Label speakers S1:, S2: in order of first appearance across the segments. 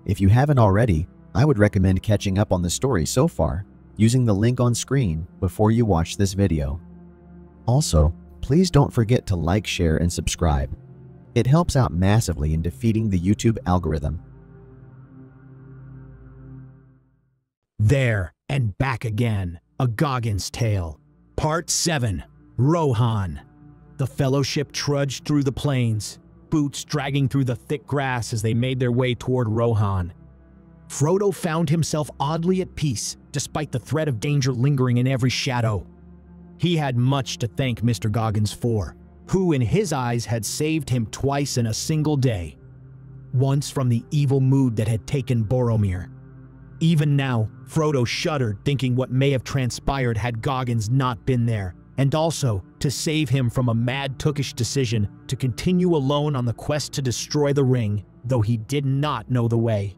S1: If you haven't already, I would recommend catching up on the story so far using the link on screen before you watch this video. Also, please don't forget to like, share, and subscribe. It helps out massively in defeating the YouTube algorithm.
S2: There and back again, a Goggins tale. Part 7, Rohan. The Fellowship trudged through the plains, boots dragging through the thick grass as they made their way toward Rohan. Frodo found himself oddly at peace, despite the threat of danger lingering in every shadow. He had much to thank Mr. Goggins for, who in his eyes had saved him twice in a single day. Once from the evil mood that had taken Boromir. Even now, Frodo shuddered thinking what may have transpired had Goggins not been there, and also to save him from a mad tookish decision to continue alone on the quest to destroy the ring, though he did not know the way.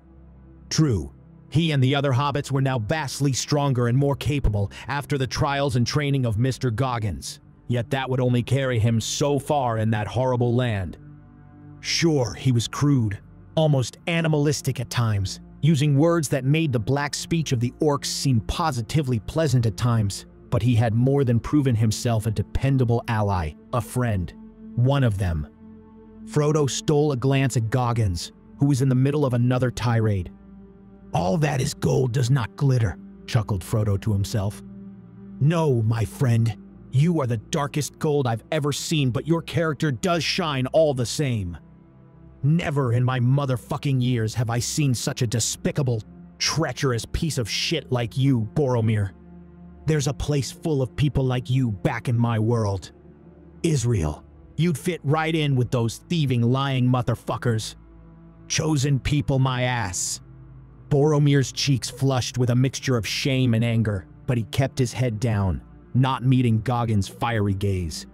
S2: True, he and the other hobbits were now vastly stronger and more capable after the trials and training of Mr. Goggins, yet that would only carry him so far in that horrible land. Sure, he was crude, almost animalistic at times, using words that made the black speech of the orcs seem positively pleasant at times, but he had more than proven himself a dependable ally, a friend, one of them. Frodo stole a glance at Goggins, who was in the middle of another tirade. "All that is gold does not glitter," chuckled Frodo to himself. "No, my friend, you are the darkest gold I've ever seen, but your character does shine all the same. Never in my motherfucking years have I seen such a despicable, treacherous piece of shit like you, Boromir. There's a place full of people like you back in my world. Israel, you'd fit right in with those thieving, lying motherfuckers. Chosen people, my ass." Boromir's cheeks flushed with a mixture of shame and anger, but he kept his head down, not meeting Goggins' fiery gaze.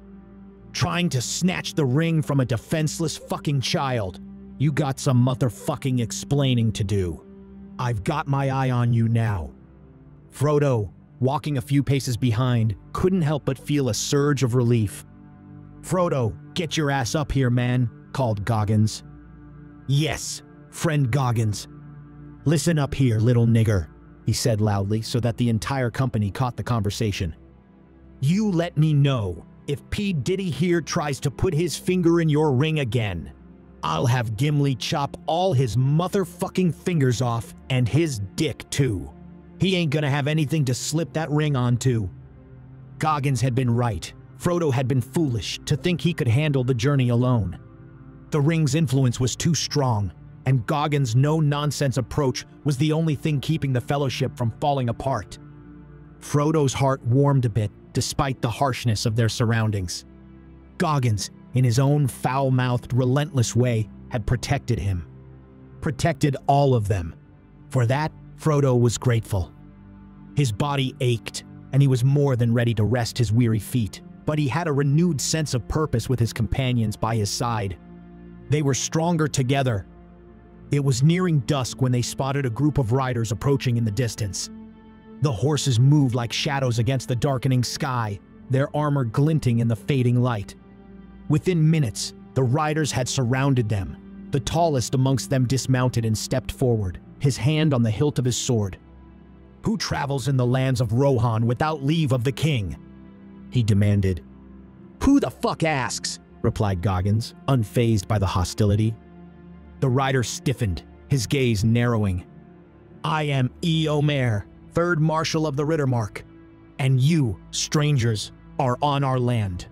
S2: "Trying to snatch the ring from a defenseless fucking child. You got some motherfucking explaining to do. I've got my eye on you now." Frodo, walking a few paces behind, couldn't help but feel a surge of relief. "Frodo, get your ass up here, man," called Goggins. "Yes, friend Goggins. Listen up here, little nigger," he said loudly so that the entire company caught the conversation. "You let me know if P. Diddy here tries to put his finger in your ring again. I'll have Gimli chop all his motherfucking fingers off and his dick too. He ain't gonna have anything to slip that ring onto." Goggins had been right. Frodo had been foolish to think he could handle the journey alone. The ring's influence was too strong, and Goggins' no-nonsense approach was the only thing keeping the Fellowship from falling apart. Frodo's heart warmed a bit, despite the harshness of their surroundings. Goggins, in his own foul-mouthed, relentless way, had protected him. Protected all of them. For that, Frodo was grateful. His body ached, and he was more than ready to rest his weary feet, but he had a renewed sense of purpose with his companions by his side. They were stronger together. It was nearing dusk when they spotted a group of riders approaching in the distance. The horses moved like shadows against the darkening sky, their armor glinting in the fading light. Within minutes, the riders had surrounded them. The tallest amongst them dismounted and stepped forward, his hand on the hilt of his sword. "Who travels in the lands of Rohan without leave of the king?" he demanded. "Who the fuck asks?" replied Goggins, unfazed by the hostility. The rider stiffened, his gaze narrowing. "I am Eomer, 3rd Marshal of the Rittermark, and you, strangers, are on our land."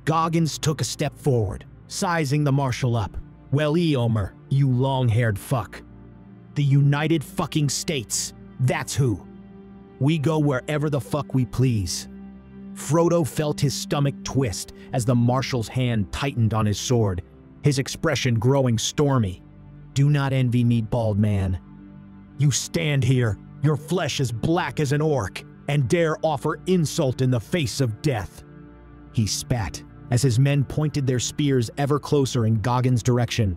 S2: Goggins took a step forward, sizing the Marshal up. "Well, Eomer, you long-haired fuck. The United fucking States, that's who. We go wherever the fuck we please." Frodo felt his stomach twist as the Marshal's hand tightened on his sword, his expression growing stormy. "Do not envy me, bald man. You stand here, your flesh as black as an orc, and dare offer insult in the face of death." He spat as his men pointed their spears ever closer in Goggins' direction.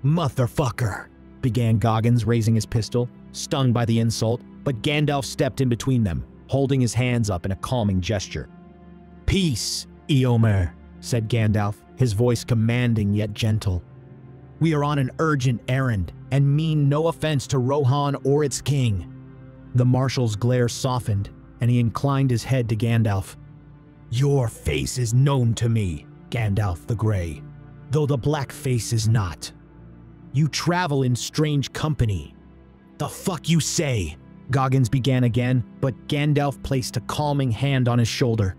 S2: "Motherfucker," began Goggins, raising his pistol, stung by the insult, but Gandalf stepped in between them, holding his hands up in a calming gesture. "Peace, Eomer," said Gandalf, his voice commanding yet gentle. We are on an urgent errand and mean no offense to Rohan or its king." The marshal's glare softened, and he inclined his head to Gandalf. "Your face is known to me, Gandalf the Grey, though the black face is not. You travel in strange company." "The fuck you say?" Goggins began again, but Gandalf placed a calming hand on his shoulder.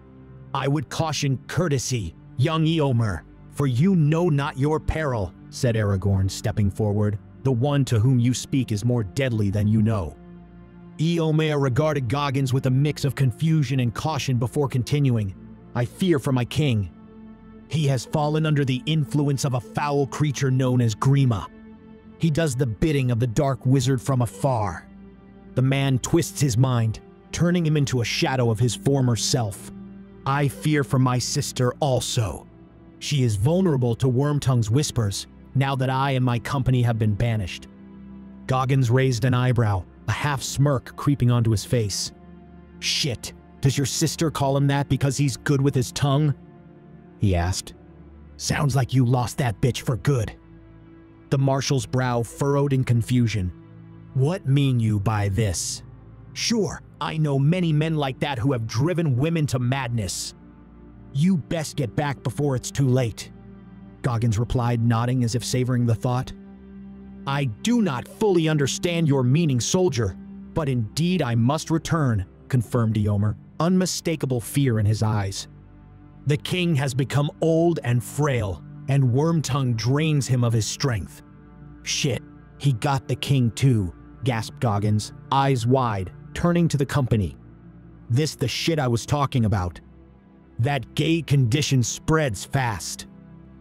S2: "I would caution courtesy, young Eomer, for you know not your peril," said Aragorn, stepping forward. "The one to whom you speak is more deadly than you know." Eomer regarded Goggins with a mix of confusion and caution before continuing. "I fear for my king. He has fallen under the influence of a foul creature known as Gríma. He does the bidding of the dark wizard from afar. The man twists his mind, turning him into a shadow of his former self. I fear for my sister also. She is vulnerable to Wormtongue's whispers, now that I and my company have been banished." Goggins raised an eyebrow, a half smirk creeping onto his face. "Shit, does your sister call him that because he's good with his tongue?" he asked. "Sounds like you lost that bitch for good." The marshal's brow furrowed in confusion. "What mean you by this?" "Sure, I know many men like that who have driven women to madness. You best get back before it's too late," Goggins replied, nodding as if savoring the thought. "I do not fully understand your meaning, soldier, but indeed I must return," confirmed Eomer, unmistakable fear in his eyes. "The king has become old and frail, and Wormtongue drains him of his strength." "Shit, he got the king too," gasped Goggins, eyes wide, turning to the company. "This the shit I was talking about. That gay condition spreads fast."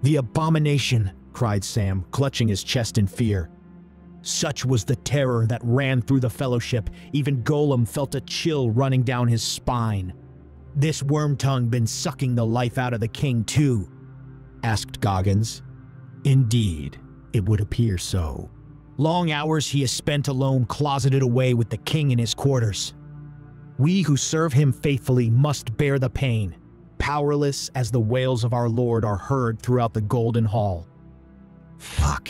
S2: "The abomination," cried Sam, clutching his chest in fear. Such was the terror that ran through the fellowship, even Gollum felt a chill running down his spine. "This Wormtongue been sucking the life out of the king too?" asked Goggins. "Indeed, it would appear so. Long hours he has spent alone, closeted away with the king in his quarters. We who serve him faithfully must bear the pain, powerless as the wails of our Lord are heard throughout the Golden Hall." "Fuck,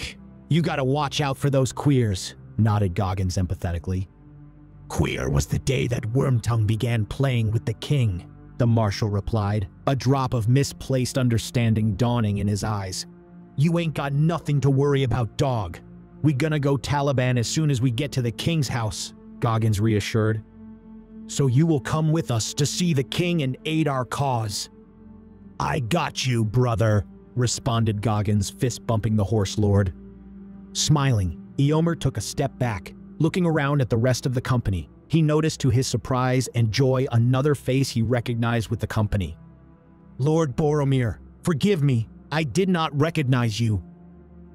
S2: you gotta watch out for those queers," nodded Goggins empathetically. "Queer was the day that Wormtongue began playing with the king," the marshal replied, a drop of misplaced understanding dawning in his eyes. "You ain't got nothing to worry about, dog. We gonna go Taliban as soon as we get to the king's house," Goggins reassured. "So you will come with us to see the king and aid our cause." "I got you, brother," responded Goggins, fist-bumping the horse lord. Smiling, Eomer took a step back, looking around at the rest of the company. He noticed to his surprise and joy another face he recognized with the company. "Lord Boromir, forgive me, I did not recognize you,"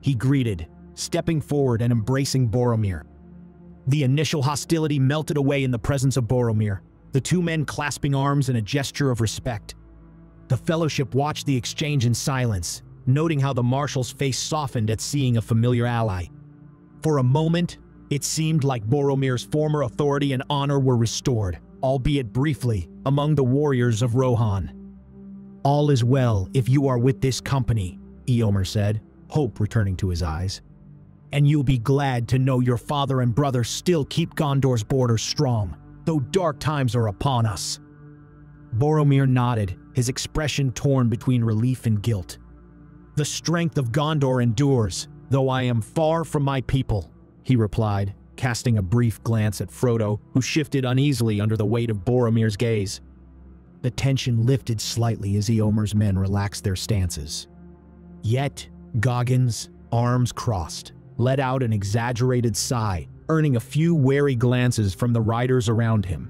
S2: he greeted, stepping forward and embracing Boromir. The initial hostility melted away in the presence of Boromir, the two men clasping arms in a gesture of respect. The fellowship watched the exchange in silence, noting how the marshal's face softened at seeing a familiar ally. For a moment, it seemed like Boromir's former authority and honor were restored, albeit briefly, among the warriors of Rohan. "All is well if you are with this company," Eomer said, hope returning to his eyes. "And you'll be glad to know your father and brother still keep Gondor's borders strong, though dark times are upon us." Boromir nodded, his expression torn between relief and guilt. "The strength of Gondor endures, though I am far from my people," he replied, casting a brief glance at Frodo, who shifted uneasily under the weight of Boromir's gaze. The tension lifted slightly as Eomer's men relaxed their stances. Yet, Goggins, arms crossed, let out an exaggerated sigh, earning a few wary glances from the riders around him.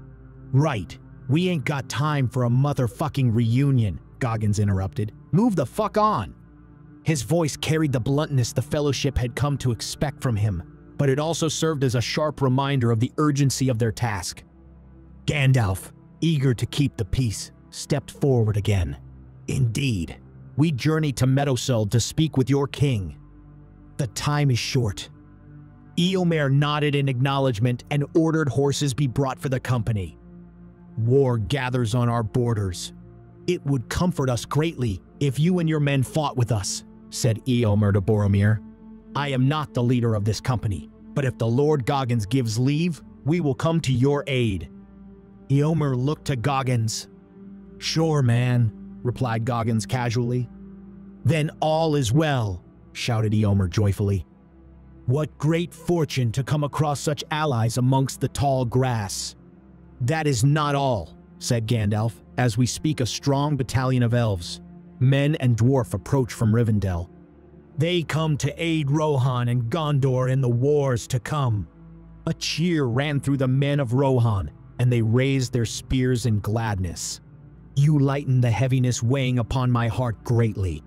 S2: "Right, we ain't got time for a motherfucking reunion," Goggins interrupted. "Move the fuck on." His voice carried the bluntness the fellowship had come to expect from him, but it also served as a sharp reminder of the urgency of their task. Gandalf, eager to keep the peace, stepped forward again. "Indeed, we journey to Meadowseld to speak with your king. The time is short." Eomer nodded in acknowledgement and ordered horses be brought for the company. "War gathers on our borders. It would comfort us greatly if you and your men fought with us," said Eomer to Boromir. I am not the leader of this company, but if the Lord Goggins gives leave, we will come to your aid." Eomer looked to Goggins. "Sure, man," replied Goggins casually. "Then all is well," shouted Eomer joyfully. "What great fortune to come across such allies amongst the tall grass." "That is not all," said Gandalf, as we speak a strong battalion of elves, men and dwarf approach from Rivendell. "They come to aid Rohan and Gondor in the wars to come." A cheer ran through the men of Rohan, and they raised their spears in gladness. "You lighten the heaviness weighing upon my heart greatly.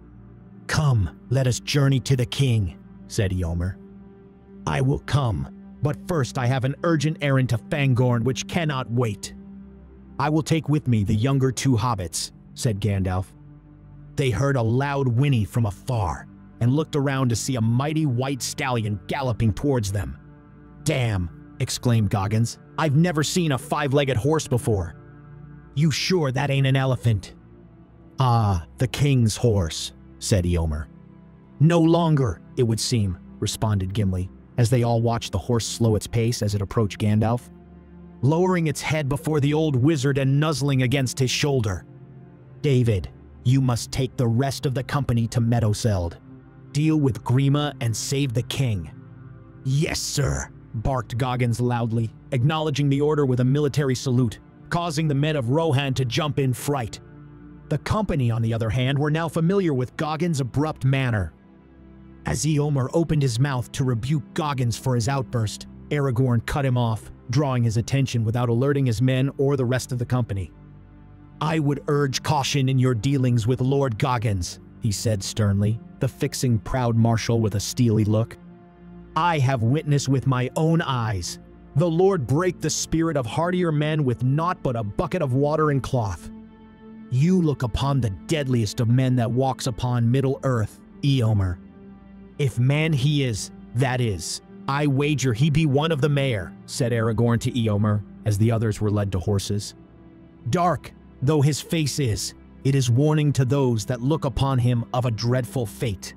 S2: Come, let us journey to the king," said Eomer. "I will come, but first I have an urgent errand to Fangorn which cannot wait." "I will take with me the younger two hobbits," said Gandalf. They heard a loud whinny from afar, and looked around to see a mighty white stallion galloping towards them. "Damn!" exclaimed Goggins. "I've never seen a five-legged horse before." "You sure that ain't an elephant?" "Ah, the king's horse," said Eomer. "No longer, it would seem," responded Gimli, as they all watched the horse slow its pace as it approached Gandalf, lowering its head before the old wizard and nuzzling against his shoulder. "David, you must take the rest of the company to Meadowseld. Deal with Gríma and save the king." "Yes, sir," barked Goggins loudly, acknowledging the order with a military salute, causing the men of Rohan to jump in fright. The company, on the other hand, were now familiar with Goggins' abrupt manner. As Eomer opened his mouth to rebuke Goggins for his outburst, Aragorn cut him off, drawing his attention without alerting his men or the rest of the company. "I would urge caution in your dealings with Lord Goggins," he said sternly, affixing proud marshal with a steely look. "I have witnessed with my own eyes. The Lord break the spirit of hardier men with naught but a bucket of water and cloth. You look upon the deadliest of men that walks upon Middle-earth, Eomer. If man he is, that is. I wager he be one of the mayor," said Aragorn to Eomer, as the others were led to horses. "Dark though his face is, it is warning to those that look upon him of a dreadful fate."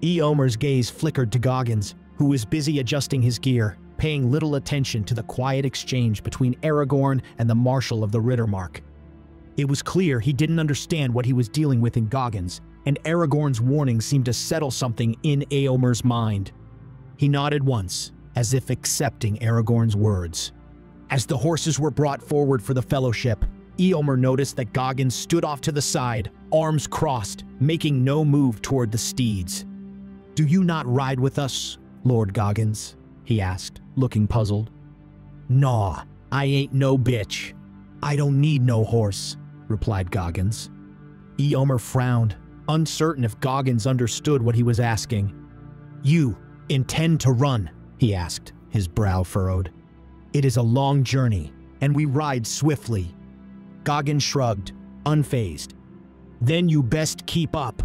S2: Eomer's gaze flickered to Goggins, who was busy adjusting his gear, paying little attention to the quiet exchange between Aragorn and the Marshal of the Rittermark. It was clear he didn't understand what he was dealing with in Goggins, and Aragorn's warning seemed to settle something in Eomer's mind. He nodded once, as if accepting Aragorn's words. As the horses were brought forward for the fellowship, Eomer noticed that Goggins stood off to the side, arms crossed, making no move toward the steeds. "Do you not ride with us, Lord Goggins?" he asked, looking puzzled. "Naw, I ain't no bitch. I don't need no horse," replied Goggins. Eomer frowned, uncertain if Goggins understood what he was asking. "You intend to run?" he asked, his brow furrowed. "It is a long journey, and we ride swiftly." Goggins shrugged, unfazed. "Then you best keep up."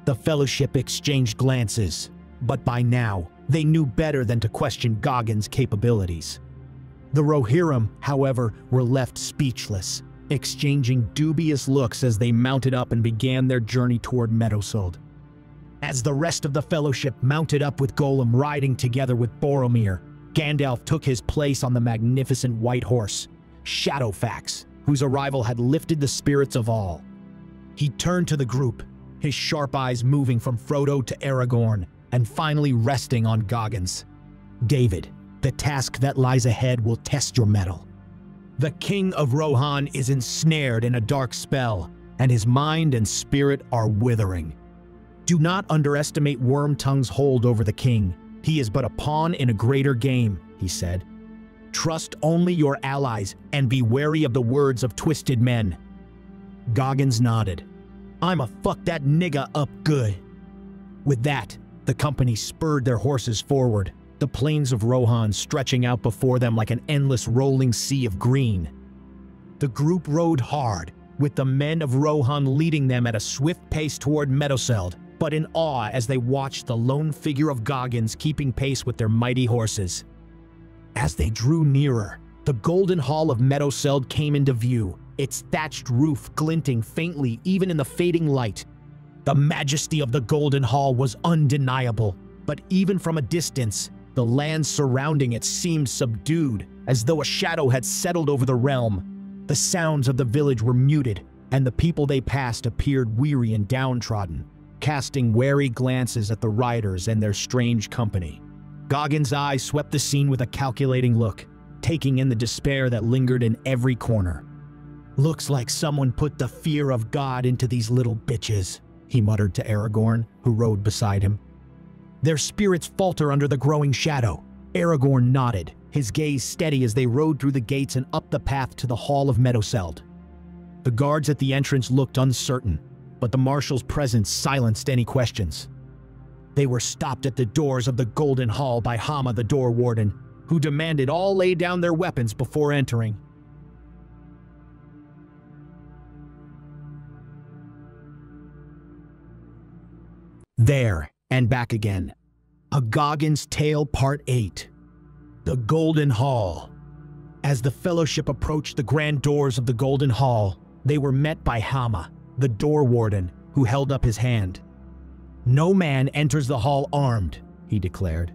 S2: The fellowship exchanged glances, but by now, they knew better than to question Goggins' capabilities. The Rohirrim, however, were left speechless, exchanging dubious looks as they mounted up and began their journey toward Meadowseld. As the rest of the fellowship mounted up with Gollum riding together with Boromir, Gandalf took his place on the magnificent white horse, Shadowfax, whose arrival had lifted the spirits of all. He turned to the group, his sharp eyes moving from Frodo to Aragorn, and finally resting on Goggins. "David, the task that lies ahead will test your mettle. The King of Rohan is ensnared in a dark spell, and his mind and spirit are withering. Do not underestimate Wormtongue's hold over the king. He is but a pawn in a greater game," he said. "Trust only your allies and be wary of the words of twisted men." Goggins nodded. "I'ma fuck that nigga up good." With that, the company spurred their horses forward, the plains of Rohan stretching out before them like an endless rolling sea of green. The group rode hard, with the men of Rohan leading them at a swift pace toward Meadowseld, but in awe as they watched the lone figure of Goggins keeping pace with their mighty horses. As they drew nearer, the golden hall of Meadowseld came into view, its thatched roof glinting faintly even in the fading light. The majesty of the golden hall was undeniable, But even from a distance, the land surrounding it seemed subdued, as though a shadow had settled over the realm. The sounds of the village were muted, and the people they passed appeared weary and downtrodden, casting wary glances at the riders and their strange company. Goggins' eyes swept the scene with a calculating look, taking in the despair that lingered in every corner. "Looks like someone put the fear of God into these little bitches," he muttered to Aragorn, who rode beside him. "Their spirits falter under the growing shadow." Aragorn nodded, his gaze steady as they rode through the gates and up the path to the Hall of Meadowseld. The guards at the entrance looked uncertain, but the marshal's presence silenced any questions. They were stopped at the doors of the Golden Hall by Hama the door warden, who demanded all lay down their weapons before entering. There and back again. A Goggins Tale Part 8. The Golden Hall. As the Fellowship approached the grand doors of the Golden Hall, they were met by Hama, the door warden, who held up his hand. "No man enters the hall armed," he declared.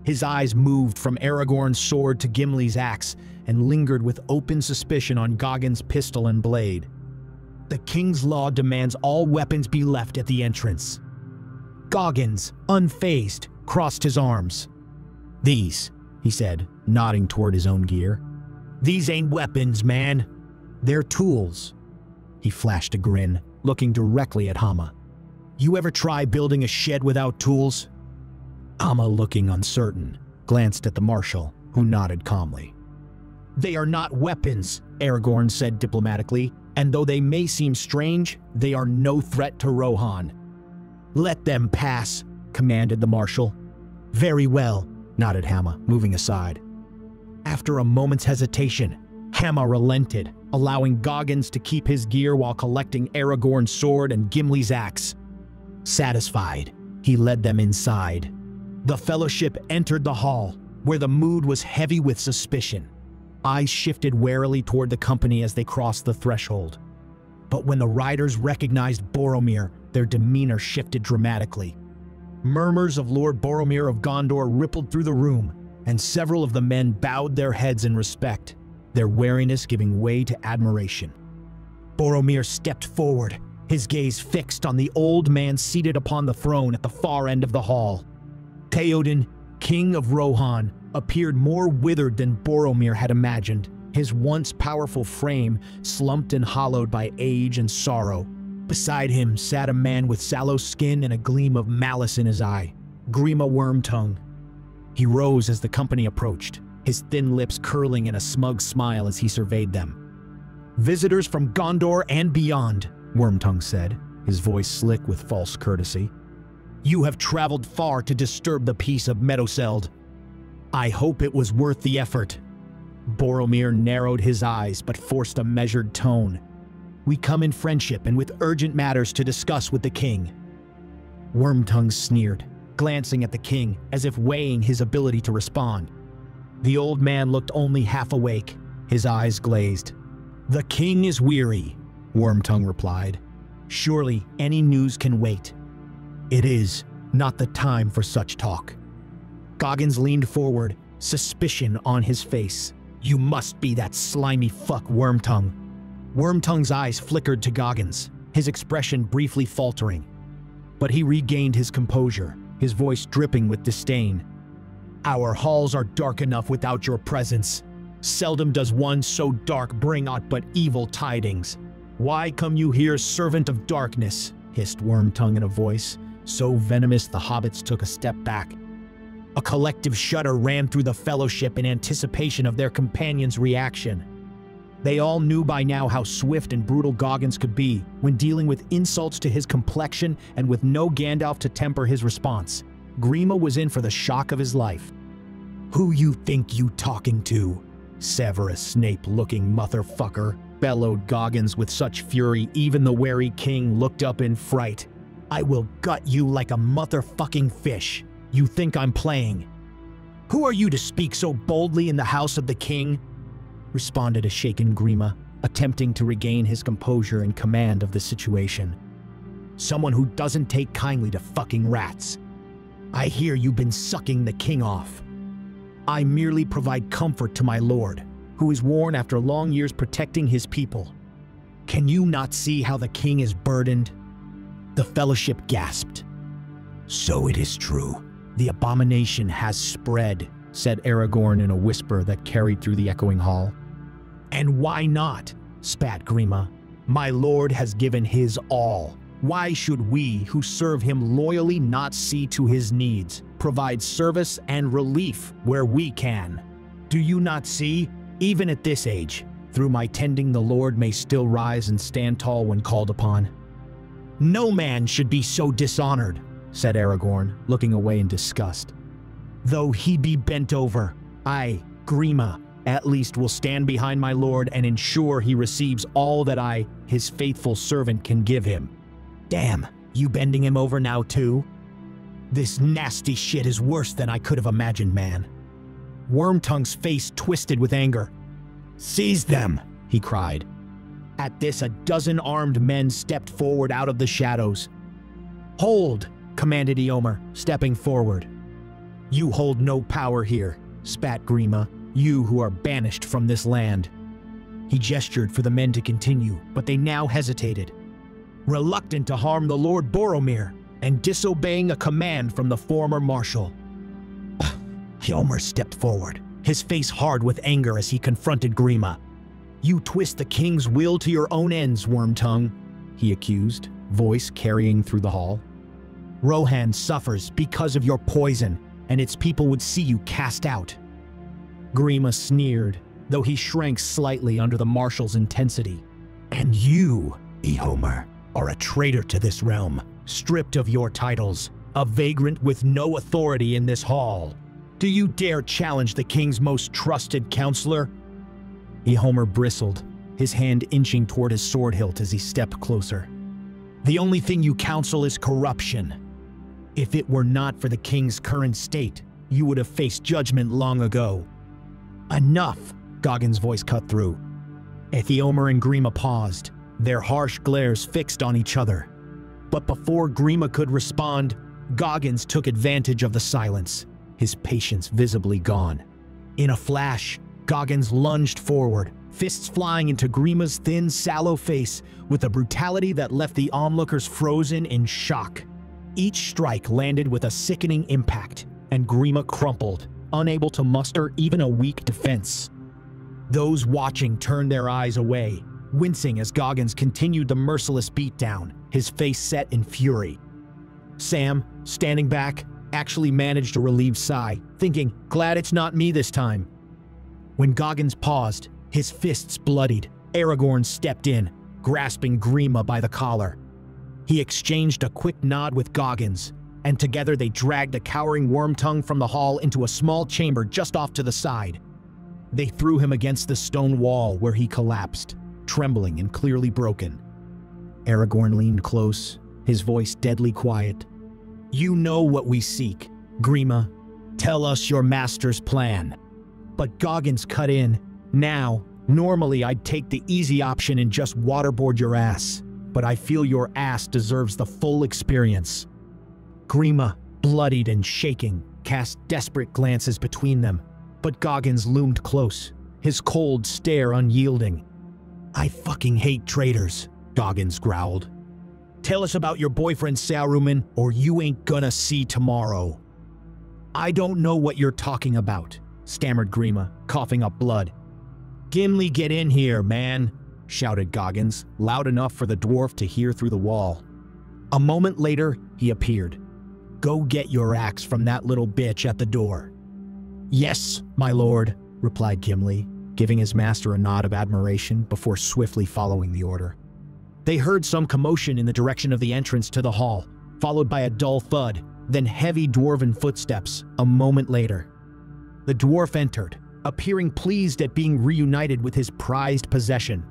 S2: His eyes moved from Aragorn's sword to Gimli's axe and lingered with open suspicion on Goggins' pistol and blade. "The king's law demands all weapons be left at the entrance." Goggins, unfazed, crossed his arms. "These," he said, nodding toward his own gear. "These ain't weapons, man. They're tools." He flashed a grin, looking directly at Hama. "You ever try building a shed without tools?" Hama, looking uncertain, glanced at the marshal, who nodded calmly. "They are not weapons," Aragorn said diplomatically, "and though they may seem strange, they are no threat to Rohan." "Let them pass," commanded the marshal. "Very well," nodded Hama, moving aside. After a moment's hesitation, Hama relented, allowing Goggins to keep his gear while collecting Aragorn's sword and Gimli's axe. Satisfied, he led them inside. The Fellowship entered the hall, where the mood was heavy with suspicion. Eyes shifted warily toward the company as they crossed the threshold. But when the riders recognized Boromir, their demeanor shifted dramatically. Murmurs of Lord Boromir of Gondor rippled through the room, and several of the men bowed their heads in respect, their wariness giving way to admiration. Boromir stepped forward, his gaze fixed on the old man seated upon the throne at the far end of the hall. Théoden, King of Rohan, appeared more withered than Boromir had imagined, his once powerful frame slumped and hollowed by age and sorrow. Beside him sat a man with sallow skin and a gleam of malice in his eye, Gríma Wormtongue. He rose as the company approached, his thin lips curling in a smug smile as he surveyed them. "Visitors from Gondor and beyond," Wormtongue said, his voice slick with false courtesy. "You have traveled far to disturb the peace of Meadowseld. I hope it was worth the effort." Boromir narrowed his eyes but forced a measured tone. "We come in friendship and with urgent matters to discuss with the king." Wormtongue sneered, glancing at the king as if weighing his ability to respond. The old man looked only half awake, his eyes glazed. "The king is weary," Wormtongue replied. "Surely any news can wait." "It is not the time for such talk." Goggins leaned forward, suspicion on his face. "You must be that slimy fuck Wormtongue." Wormtongue's eyes flickered to Goggins, his expression briefly faltering. But he regained his composure, his voice dripping with disdain. "Our halls are dark enough without your presence. Seldom does one so dark bring aught but evil tidings. Why come you here, servant of darkness?" hissed Wormtongue in a voice so venomous the hobbits took a step back. A collective shudder ran through the Fellowship in anticipation of their companion's reaction. They all knew by now how swift and brutal Goggins could be when dealing with insults to his complexion and with no Gandalf to temper his response. Gríma was in for the shock of his life. "Who you think you talking to? Severus Snape-looking motherfucker," bellowed Goggins with such fury even the wary king looked up in fright. "I will gut you like a motherfucking fish. You think I'm playing?" "Who are you to speak so boldly in the house of the king?" responded a shaken Gríma, attempting to regain his composure and command of the situation. "Someone who doesn't take kindly to fucking rats." I hear you've been sucking the king off. I merely provide comfort to my lord, who is worn after long years protecting his people. Can you not see how the king is burdened?" The fellowship gasped. "So it is true. The abomination has spread," said Aragorn in a whisper that carried through the echoing hall. "And why not?" spat Gríma. "My lord has given his all. Why should we, who serve him loyally, not see to his needs, provide service and relief where we can? Do you not see? Even at this age, through my tending the Lord may still rise and stand tall when called upon." "No man should be so dishonored," said Aragorn, looking away in disgust. "Though he be bent over, I, Gríma, at least will stand behind my lord and ensure he receives all that I, his faithful servant, can give him." "Damn, you bending him over now too? This nasty shit is worse than I could have imagined, man." Wormtongue's face twisted with anger. "Seize them!" he cried. At this, a dozen armed men stepped forward out of the shadows. "Hold!" commanded Eomer, stepping forward. "You hold no power here," spat Gríma, "you who are banished from this land." He gestured for the men to continue, but they now hesitated, reluctant to harm the Lord Boromir and disobeying a command from the former marshal. Eomer stepped forward, his face hard with anger as he confronted Gríma. "You twist the king's will to your own ends, Wormtongue," he accused, voice carrying through the hall. "Rohan suffers because of your poison, and its people would see you cast out." Gríma sneered, though he shrank slightly under the marshal's intensity. "And you, Eomer, are a traitor to this realm, stripped of your titles, a vagrant with no authority in this hall. Do you dare challenge the king's most trusted counselor?" Eomer bristled, his hand inching toward his sword hilt as he stepped closer. "The only thing you counsel is corruption. If it were not for the king's current state, you would have faced judgment long ago." "Enough!" Goggins' voice cut through. Eomer and Gríma paused, their harsh glares fixed on each other. But before Gríma could respond, Goggins took advantage of the silence, his patience visibly gone. In a flash, Goggins lunged forward, fists flying into Gríma's thin, sallow face with a brutality that left the onlookers frozen in shock. Each strike landed with a sickening impact, and Gríma crumpled, unable to muster even a weak defense. Those watching turned their eyes away, wincing as Goggins continued the merciless beatdown, his face set in fury. Sam, standing back, actually managed a relieved sigh, thinking, "Glad it's not me this time." When Goggins paused, his fists bloodied, Aragorn stepped in, grasping Gríma by the collar. He exchanged a quick nod with Goggins, and together they dragged the cowering Wormtongue from the hall into a small chamber just off to the side. They threw him against the stone wall where he collapsed, trembling and clearly broken. Aragorn leaned close, his voice deadly quiet. "You know what we seek, Gríma. Tell us your master's plan." But Goggins cut in. "Now, normally I'd take the easy option and just waterboard your ass, but I feel your ass deserves the full experience." Gríma, bloodied and shaking, cast desperate glances between them, but Goggins loomed close, his cold stare unyielding. "I fucking hate traitors," Goggins growled. "Tell us about your boyfriend Saruman, or you ain't gonna see tomorrow." "I don't know what you're talking about," stammered Gríma, coughing up blood. "Gimli, get in here, man," shouted Goggins, loud enough for the dwarf to hear through the wall. A moment later, he appeared. "Go get your axe from that little bitch at the door." "Yes, my lord," replied Gimli, giving his master a nod of admiration before swiftly following the order. They heard some commotion in the direction of the entrance to the hall, followed by a dull thud, then heavy dwarven footsteps a moment later. The dwarf entered, appearing pleased at being reunited with his prized possession.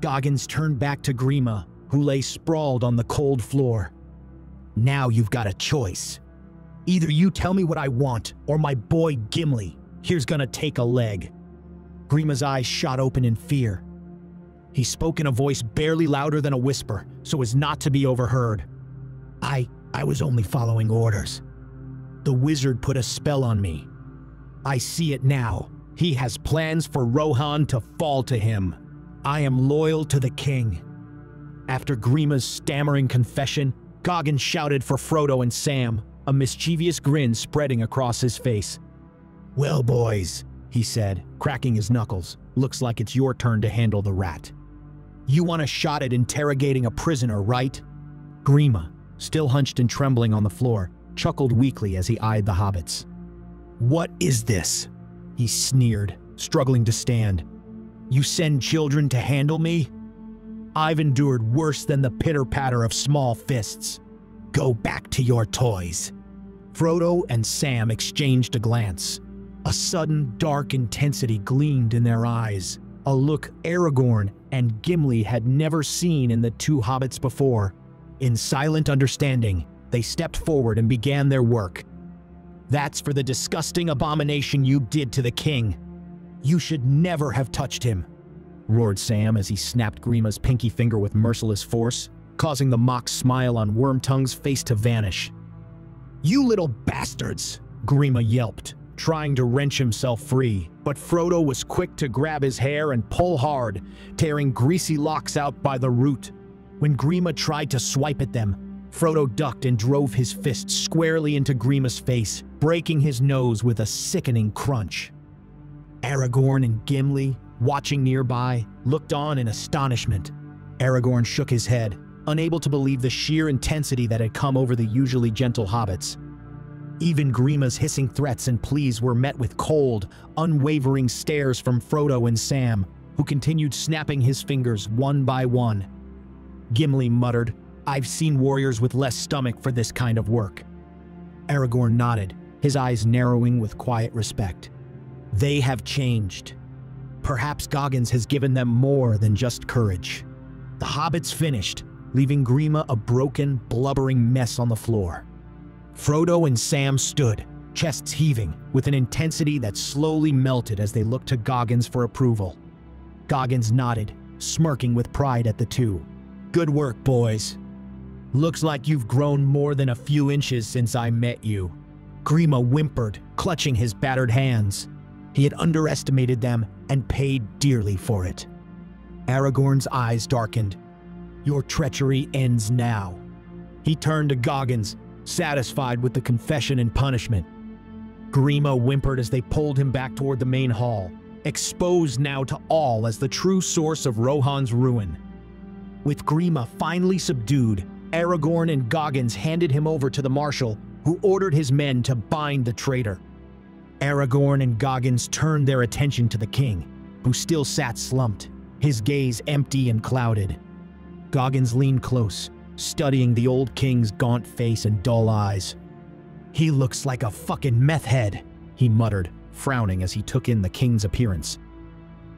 S2: Goggins turned back to Gríma, who lay sprawled on the cold floor. "Now you've got a choice. Either you tell me what I want, or my boy Gimli here's gonna take a leg." Gríma's eyes shot open in fear. He spoke in a voice barely louder than a whisper, so as not to be overheard. I was only following orders." The wizard put a spell on me. I see it now. He has plans for Rohan to fall to him. I am loyal to the king." After Gríma's stammering confession, Goggins shouted for Frodo and Sam, a mischievous grin spreading across his face. "Well, boys," he said, cracking his knuckles, "looks like it's your turn to handle the rat. You want a shot at interrogating a prisoner, right?" Gríma, still hunched and trembling on the floor, chuckled weakly as he eyed the hobbits. "What is this?" he sneered, struggling to stand. "You send children to handle me? I've endured worse than the pitter-patter of small fists. Go back to your toys." Frodo and Sam exchanged a glance. A sudden, dark intensity gleamed in their eyes, a look Aragorn and Gimli had never seen in the two hobbits before. In silent understanding, they stepped forward and began their work. "That's for the disgusting abomination you did to the king. You should never have touched him," roared Sam as he snapped Gríma's pinky finger with merciless force, causing the mock smile on Wormtongue's face to vanish. "You little bastards!" Gríma yelped, trying to wrench himself free, but Frodo was quick to grab his hair and pull hard, tearing greasy locks out by the root. When Gríma tried to swipe at them, Frodo ducked and drove his fist squarely into Gríma's face, breaking his nose with a sickening crunch. Aragorn and Gimli, watching nearby, looked on in astonishment. Aragorn shook his head, unable to believe the sheer intensity that had come over the usually gentle hobbits. Even Gríma's hissing threats and pleas were met with cold, unwavering stares from Frodo and Sam, who continued snapping his fingers one by one. Gimli muttered, "I've seen warriors with less stomach for this kind of work." Aragorn nodded, his eyes narrowing with quiet respect. They have changed. Perhaps Goggins has given them more than just courage. The hobbits finished, leaving Gríma a broken, blubbering mess on the floor. Frodo and Sam stood, chests heaving, with an intensity that slowly melted as they looked to Goggins for approval. Goggins nodded, smirking with pride at the two. "Good work, boys. Looks like you've grown more than a few inches since I met you." Gríma whimpered, clutching his battered hands. He had underestimated them and paid dearly for it. Aragorn's eyes darkened. "Your treachery ends now." He turned to Goggins, satisfied with the confession and punishment. Gríma whimpered as they pulled him back toward the main hall, exposed now to all as the true source of Rohan's ruin. With Gríma finally subdued, Aragorn and Goggins handed him over to the marshal, who ordered his men to bind the traitor. Aragorn and Goggins turned their attention to the king, who still sat slumped, his gaze empty and clouded. Goggins leaned close, studying the old king's gaunt face and dull eyes. "He looks like a fucking meth head," he muttered, frowning as he took in the king's appearance.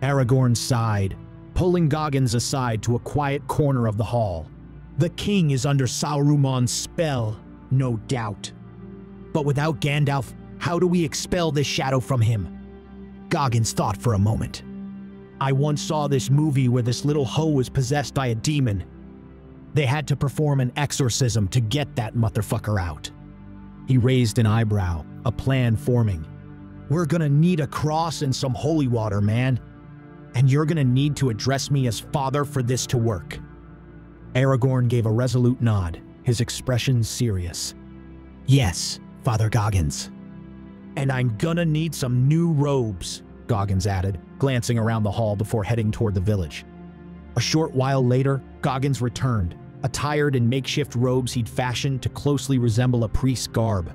S2: Aragorn sighed, pulling Goggins aside to a quiet corner of the hall. "The king is under Saruman's spell, no doubt. But without Gandalf, how do we expel this shadow from him?" Goggins thought for a moment. "I once saw this movie where this little hoe was possessed by a demon. They had to perform an exorcism to get that motherfucker out." He raised an eyebrow, a plan forming. "We're gonna need a cross and some holy water, man. And you're gonna need to address me as father for this to work." Aragorn gave a resolute nod, his expression serious. "Yes, Father Goggins." "And I'm gonna need some new robes," Goggins added, glancing around the hall before heading toward the village. A short while later, Goggins returned, attired in makeshift robes he'd fashioned to closely resemble a priest's garb.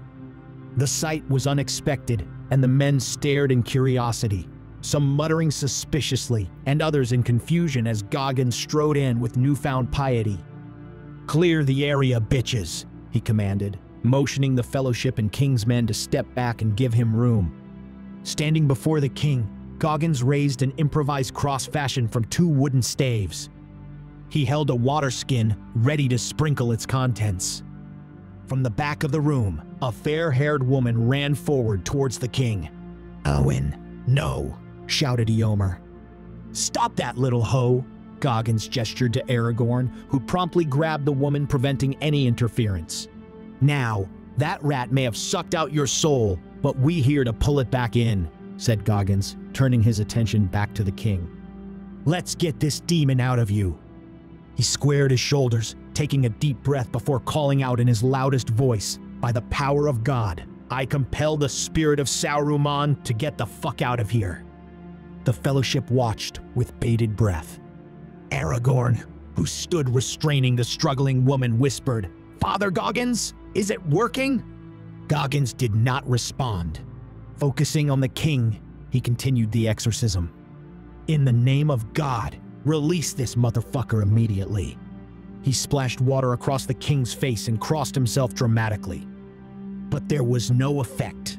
S2: The sight was unexpected, and the men stared in curiosity, some muttering suspiciously and others in confusion as Goggins strode in with newfound piety. "Clear the area, bitches," he commanded, motioning the Fellowship and King's men to step back and give him room. Standing before the king, Goggins raised an improvised cross fashioned from two wooden staves. He held a water skin ready to sprinkle its contents. From the back of the room, a fair-haired woman ran forward towards the king. "Owen, no," shouted Eomer. "Stop that little hoe," Goggins gestured to Aragorn, who promptly grabbed the woman, preventing any interference. "Now, That rat may have sucked out your soul, but we here to pull it back in, said Goggins, turning his attention back to the king. Let's get this demon out of you. He squared his shoulders, taking a deep breath before calling out in his loudest voice, by the power of God, I compel the spirit of Saruman to get the fuck out of here. The fellowship watched with bated breath. Aragorn, who stood restraining the struggling woman, whispered, Father Goggins, is it working? Goggins did not respond. Focusing on the king, he continued the exorcism. In the name of God, release this motherfucker immediately. He splashed water across the king's face and crossed himself dramatically. But there was no effect.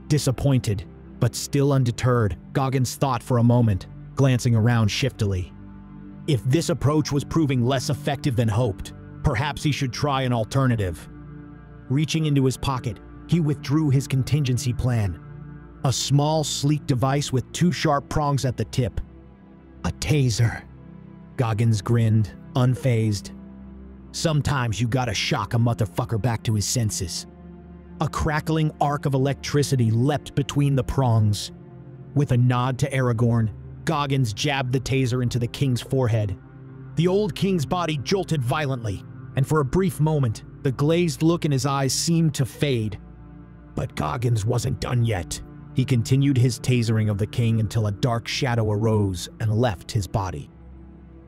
S2: Disappointed, but still undeterred, Goggins thought for a moment, glancing around shiftily. If this approach was proving less effective than hoped, perhaps he should try an alternative. Reaching into his pocket, he withdrew his contingency plan. A small, sleek device with 2 sharp prongs at the tip. A taser. Goggins grinned, unfazed. Sometimes you gotta shock a motherfucker back to his senses. A crackling arc of electricity leapt between the prongs. With a nod to Aragorn, Goggins jabbed the taser into the king's forehead. The old king's body jolted violently, and for a brief moment, the glazed look in his eyes seemed to fade. But Goggins wasn't done yet. He continued his tasering of the king until a dark shadow arose and left his body.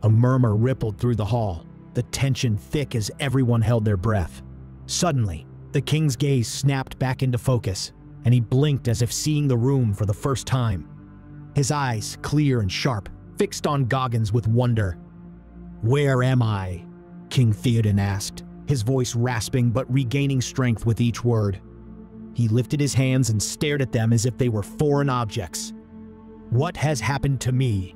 S2: A murmur rippled through the hall, the tension thick as everyone held their breath. Suddenly, the king's gaze snapped back into focus, and he blinked as if seeing the room for the first time. His eyes, clear and sharp, fixed on Goggins with wonder. Where am I? King Théoden asked, his voice rasping but regaining strength with each word. He lifted his hands and stared at them as if they were foreign objects. What has happened to me?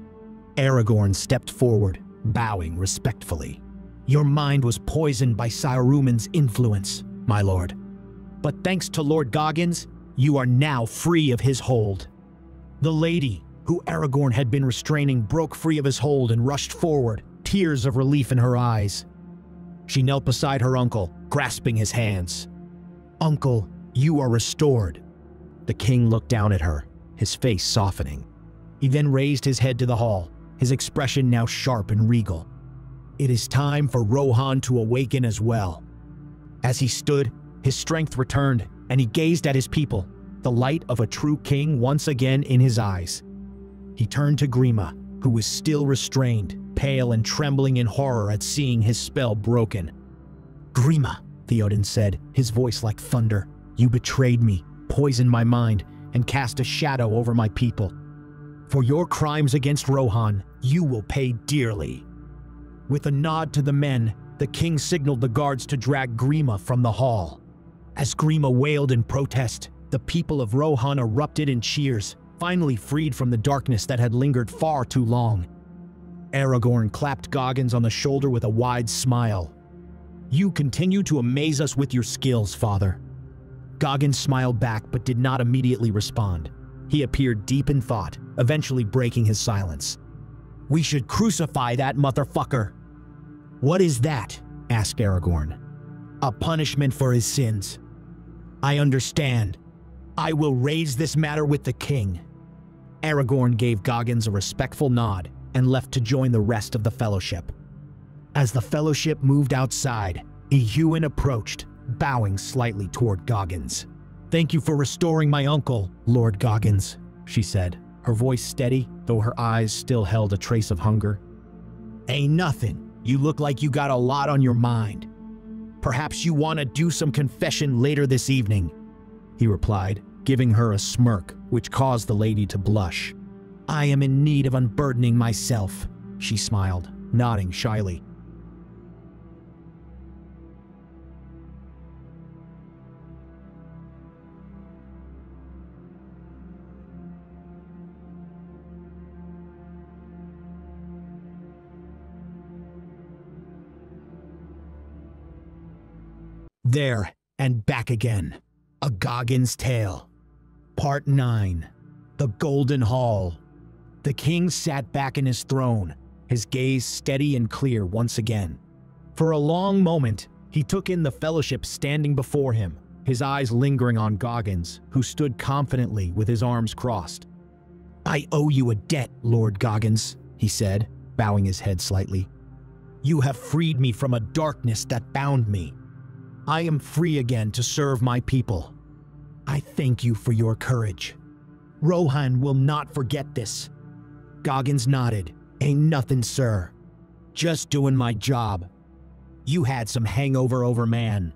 S2: Aragorn stepped forward, bowing respectfully. Your mind was poisoned by Saruman's influence, my lord. But thanks to Lord Goggins, you are now free of his hold. The lady, who Aragorn had been restraining, broke free of his hold and rushed forward, tears of relief in her eyes. She knelt beside her uncle, grasping his hands. Uncle, you are restored. The king looked down at her, his face softening. He then raised his head to the hall, his expression now sharp and regal. It is time for Rohan to awaken as well. As he stood, his strength returned, and he gazed at his people, the light of a true king once again in his eyes. He turned to Gríma, who was still restrained, pale and trembling in horror at seeing his spell broken. Gríma, Théoden said, his voice like thunder, you betrayed me, poisoned my mind, and cast a shadow over my people. For your crimes against Rohan, you will pay dearly. With a nod to the men, the king signaled the guards to drag Gríma from the hall. As Gríma wailed in protest, the people of Rohan erupted in cheers, finally freed from the darkness that had lingered far too long. Aragorn clapped Goggins on the shoulder with a wide smile. You continue to amaze us with your skills, father. Goggins smiled back but did not immediately respond. He appeared deep in thought, eventually breaking his silence. We should crucify that motherfucker. What is that? Asked Aragorn. A punishment for his sins. I understand. I will raise this matter with the king. Aragorn gave Goggins a respectful nod and left to join the rest of the fellowship. As the fellowship moved outside, Eomer approached, bowing slightly toward Goggins. Thank you for restoring my uncle, Lord Goggins, she said, her voice steady, though her eyes still held a trace of hunger. Ain't nothing. You look like you got a lot on your mind. Perhaps you want to do some confession later this evening, he replied, giving her a smirk, which caused the lady to blush. I am in need of unburdening myself, she smiled, nodding shyly. There and back again. A Goggins Tale. Part 9. The Golden Hall. The king sat back in his throne, his gaze steady and clear once again. For a long moment, he took in the fellowship standing before him, his eyes lingering on Goggins, who stood confidently with his arms crossed. "I owe you a debt, Lord Goggins," he said, bowing his head slightly. "You have freed me from a darkness that bound me. I am free again to serve my people. I thank you for your courage. Rohan will not forget this." Goggins nodded. "Ain't nothing, sir. Just doing my job. You had some hangover over man."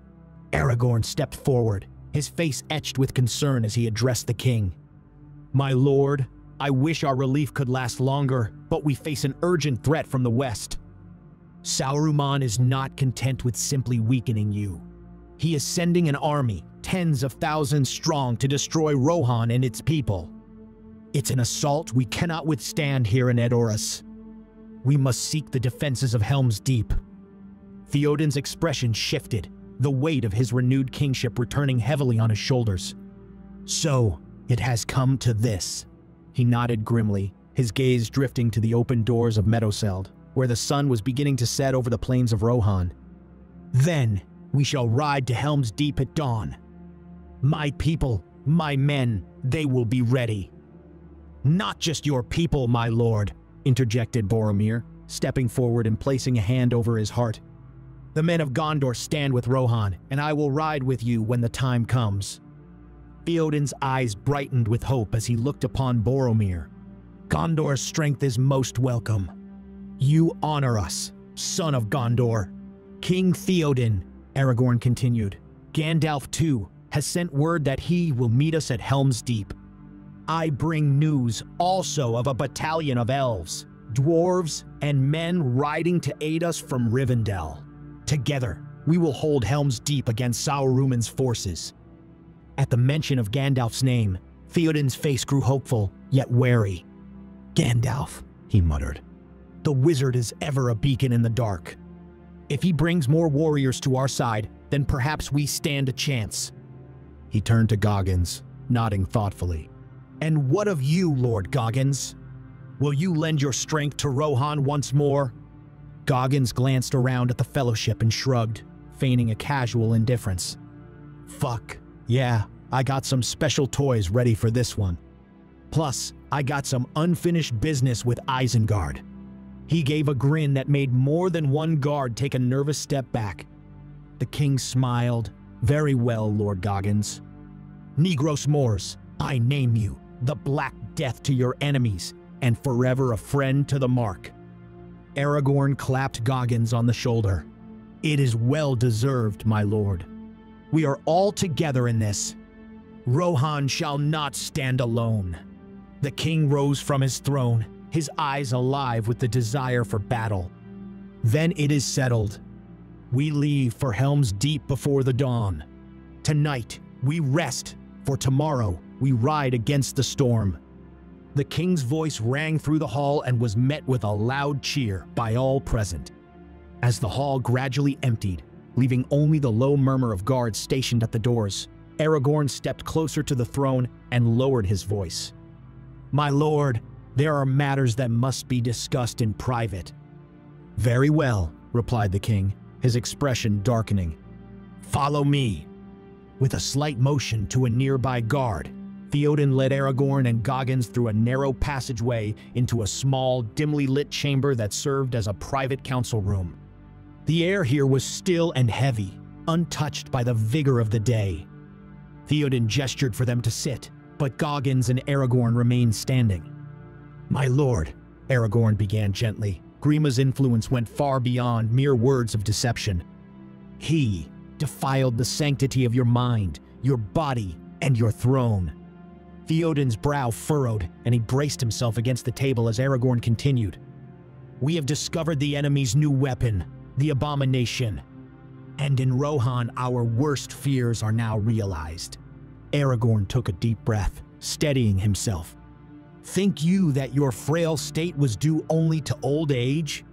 S2: Aragorn stepped forward, his face etched with concern as he addressed the king. "My lord, I wish our relief could last longer, but we face an urgent threat from the west. Saruman is not content with simply weakening you. He is sending an army, tens of thousands strong, to destroy Rohan and its people. It's an assault we cannot withstand here in Edoras. We must seek the defenses of Helm's Deep." Théoden's expression shifted, the weight of his renewed kingship returning heavily on his shoulders. "So, it has come to this." He nodded grimly, his gaze drifting to the open doors of Meadowseld, where the sun was beginning to set over the plains of Rohan. "Then, we shall ride to Helm's Deep at dawn. My people, my men, they will be ready." "Not just your people, my lord," interjected Boromir, stepping forward and placing a hand over his heart. "The men of Gondor stand with Rohan, and I will ride with you when the time comes." Théoden's eyes brightened with hope as he looked upon Boromir. "Gondor's strength is most welcome. You honor us, son of Gondor." "King Théoden," Aragorn continued, "Gandalf too has sent word that he will meet us at Helm's Deep. I bring news also of a battalion of elves, dwarves, and men riding to aid us from Rivendell. Together, we will hold Helm's Deep against Saruman's forces." At the mention of Gandalf's name, Théoden's face grew hopeful, yet wary. "Gandalf," he muttered. "The wizard is ever a beacon in the dark. If he brings more warriors to our side, then perhaps we stand a chance." He turned to Goggins, nodding thoughtfully. "And what of you, Lord Goggins? Will you lend your strength to Rohan once more?" Goggins glanced around at the Fellowship and shrugged, feigning a casual indifference. "Fuck, yeah, I got some special toys ready for this one. Plus, I got some unfinished business with Isengard." He gave a grin that made more than one guard take a nervous step back. The king smiled. "Very well, Lord Goggins. Negros Moors, I name you, the Black Death to your enemies, and forever a friend to the Mark." Aragorn clapped Goggins on the shoulder. "It is well deserved, my lord. We are all together in this. Rohan shall not stand alone." The king rose from his throne, his eyes alive with the desire for battle. "Then it is settled. We leave for Helm's Deep before the dawn. Tonight, we rest, for tomorrow we ride against the storm." The king's voice rang through the hall and was met with a loud cheer by all present. As the hall gradually emptied, leaving only the low murmur of guards stationed at the doors, Aragorn stepped closer to the throne and lowered his voice. "My lord, there are matters that must be discussed in private." "Very well," replied the king, his expression darkening. "Follow me." With a slight motion to a nearby guard, Théoden led Aragorn and Goggins through a narrow passageway into a small, dimly lit chamber that served as a private council room. The air here was still and heavy, untouched by the vigor of the day. Théoden gestured for them to sit, but Goggins and Aragorn remained standing. "My lord," Aragorn began gently. Gríma's influence went far beyond mere words of deception. "He defiled the sanctity of your mind, your body, and your throne." Théoden's brow furrowed, and he braced himself against the table as Aragorn continued. "We have discovered the enemy's new weapon, the abomination. And in Rohan, our worst fears are now realized." Aragorn took a deep breath, steadying himself. "Think you that your frail state was due only to old age?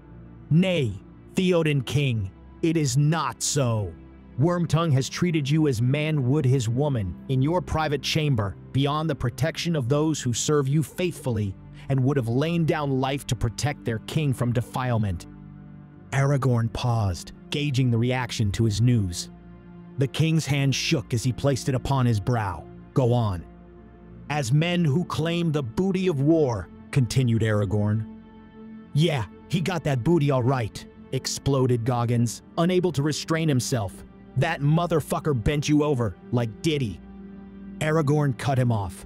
S2: Nay, Théoden King, it is not so. Wormtongue has treated you as man would his woman, in your private chamber, beyond the protection of those who serve you faithfully, and would have lain down life to protect their king from defilement." Aragorn paused, gauging the reaction to his news. The king's hand shook as he placed it upon his brow. Go on. As men who claim the booty of war, continued Aragorn. Yeah, he got that booty all right, exploded Goggins, unable to restrain himself. That motherfucker bent you over, like Diddy. Aragorn cut him off.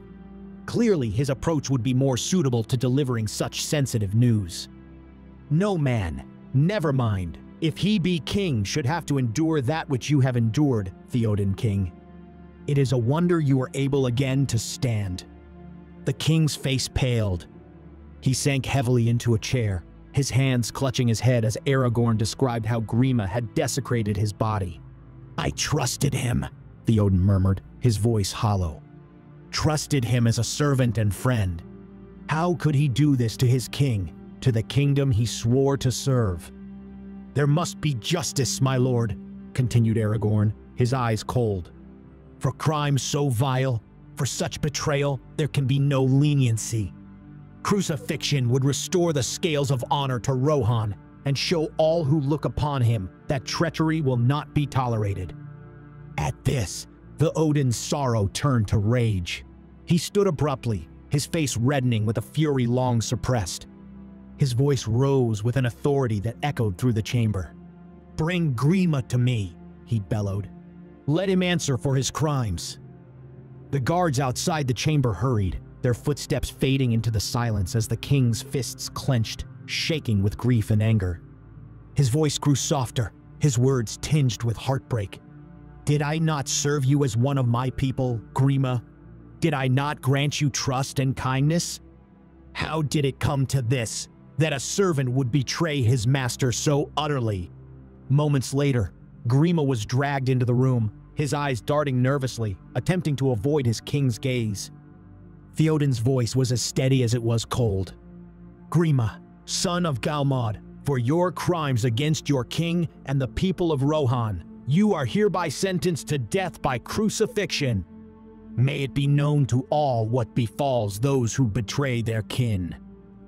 S2: Clearly, his approach would be more suitable to delivering such sensitive news. No man, never mind, if he be king, should have to endure that which you have endured, Théoden king. It is a wonder you are able again to stand. The king's face paled. He sank heavily into a chair, his hands clutching his head as Aragorn described how Gríma had desecrated his body. I trusted him, Théoden murmured, his voice hollow. Trusted him as a servant and friend. How could he do this to his king, to the kingdom he swore to serve? There must be justice, my lord, continued Aragorn, his eyes cold. For crimes so vile, for such betrayal, there can be no leniency. Crucifixion would restore the scales of honor to Rohan and show all who look upon him that treachery will not be tolerated. At this, the Odin's sorrow turned to rage. He stood abruptly, his face reddening with a fury long suppressed. His voice rose with an authority that echoed through the chamber. Bring Gríma to me, he bellowed. Let him answer for his crimes. The guards outside the chamber hurried, their footsteps fading into the silence as the king's fists clenched, shaking with grief and anger. His voice grew softer, his words tinged with heartbreak. Did I not serve you as one of my people, Gríma? Did I not grant you trust and kindness? How did it come to this, that a servant would betray his master so utterly? Moments later, Gríma was dragged into the room, his eyes darting nervously, attempting to avoid his king's gaze. Théoden's voice was as steady as it was cold. Gríma, son of Galmod, for your crimes against your king and the people of Rohan, you are hereby sentenced to death by crucifixion. May it be known to all what befalls those who betray their kin.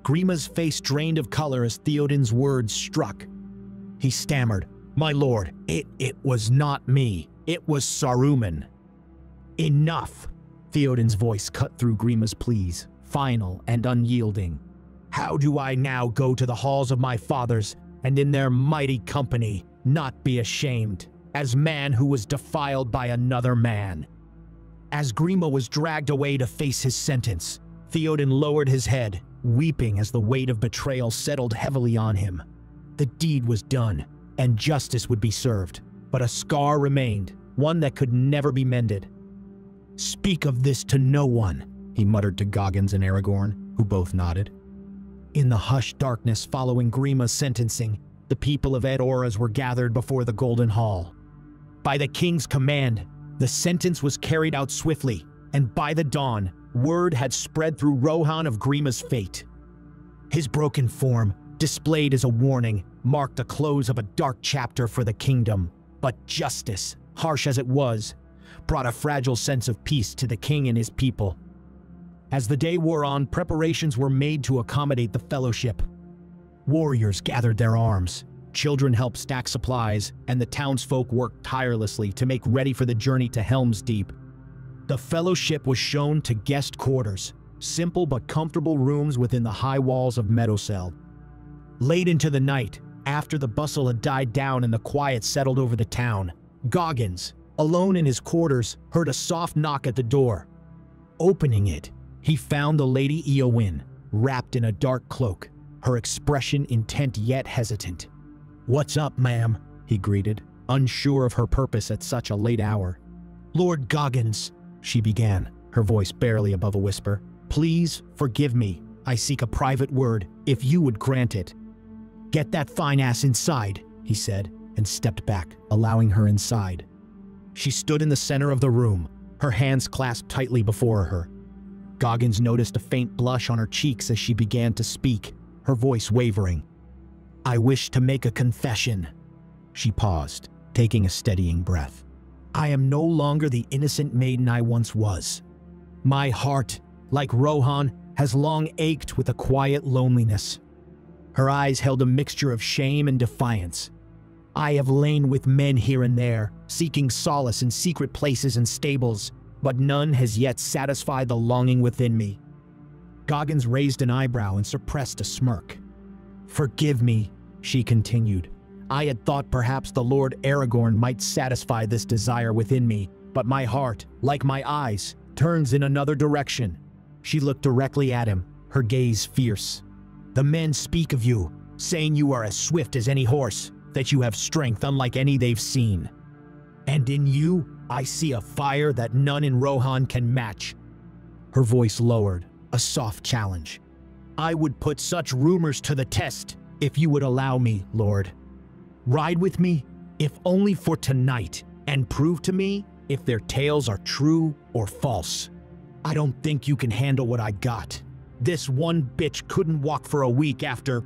S2: Gríma's face drained of color as Théoden's words struck. He stammered, My lord, it was not me. It was Saruman. Enough! Théoden's voice cut through Gríma's pleas, final and unyielding. How do I now go to the halls of my fathers, and in their mighty company, not be ashamed, as man who was defiled by another man? As Gríma was dragged away to face his sentence, Théoden lowered his head, weeping as the weight of betrayal settled heavily on him. The deed was done, and justice would be served, but a scar remained, one that could never be mended. Speak of this to no one, he muttered to Goggins and Aragorn, who both nodded. In the hushed darkness following Gríma's sentencing, the people of Eomer were gathered before the Golden Hall. By the king's command, the sentence was carried out swiftly, and by the dawn, word had spread through Rohan of Gríma's fate. His broken form, displayed as a warning, marked the close of a dark chapter for the kingdom, but justice, harsh as it was, brought a fragile sense of peace to the king and his people. As the day wore on, preparations were made to accommodate the fellowship. Warriors gathered their arms, children helped stack supplies, and the townsfolk worked tirelessly to make ready for the journey to Helm's Deep. The fellowship was shown to guest quarters, simple but comfortable rooms within the high walls of Meadowseld. Late into the night, after the bustle had died down and the quiet settled over the town, Goggins, alone in his quarters, heard a soft knock at the door. Opening it, he found the Lady Éowyn, wrapped in a dark cloak, her expression intent yet hesitant. "What's up, ma'am?" he greeted, unsure of her purpose at such a late hour. "Lord Goggins," she began, her voice barely above a whisper, "please forgive me. I seek a private word, if you would grant it." "Get that fine ass inside," he said, and stepped back, allowing her inside. She stood in the center of the room, her hands clasped tightly before her. Goggins noticed a faint blush on her cheeks as she began to speak, her voice wavering. "I wish to make a confession." She paused, taking a steadying breath. "I am no longer the innocent maiden I once was. My heart, like Rohan, has long ached with a quiet loneliness." Her eyes held a mixture of shame and defiance. I have lain with men here and there, seeking solace in secret places and stables, but none has yet satisfied the longing within me. Goggins raised an eyebrow and suppressed a smirk. Forgive me, she continued. I had thought perhaps the Lord Aragorn might satisfy this desire within me, but my heart, like my eyes, turns in another direction. She looked directly at him, her gaze fierce. The men speak of you, saying you are as swift as any horse, that you have strength unlike any they've seen. And in you, I see a fire that none in Rohan can match. Her voice lowered, a soft challenge. I would put such rumors to the test if you would allow me, Lord. Ride with me, if only for tonight, and prove to me if their tales are true or false. I don't think you can handle what I got. This one bitch couldn't walk for a week after.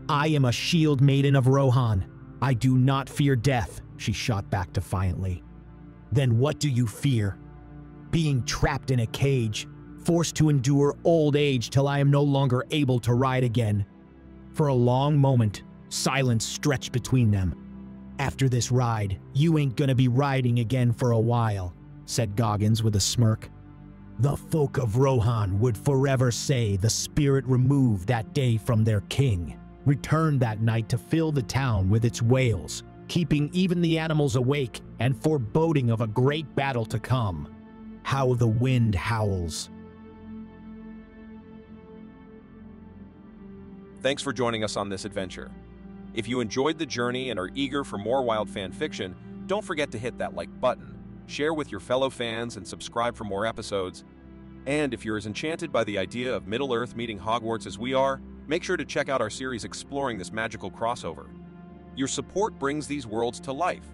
S2: I am a shield maiden of Rohan. I do not fear death, she shot back defiantly. Then what do you fear? Being trapped in a cage, forced to endure old age till I am no longer able to ride again. For a long moment, silence stretched between them. After this ride, you ain't gonna be riding again for a while, said Goggins with a smirk. The folk of Rohan would forever say the spirit removed that day from their king, returned that night to fill the town with its wails, keeping even the animals awake and foreboding of a great battle to come. How the wind howls.
S3: Thanks for joining us on this adventure. If you enjoyed the journey and are eager for more wild fan fiction, don't forget to hit that like button, share with your fellow fans, and subscribe for more episodes. And if you're as enchanted by the idea of Middle-earth meeting Hogwarts as we are, make sure to check out our series exploring this magical crossover. Your support brings these worlds to life.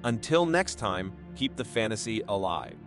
S3: Until next time, keep the fantasy alive.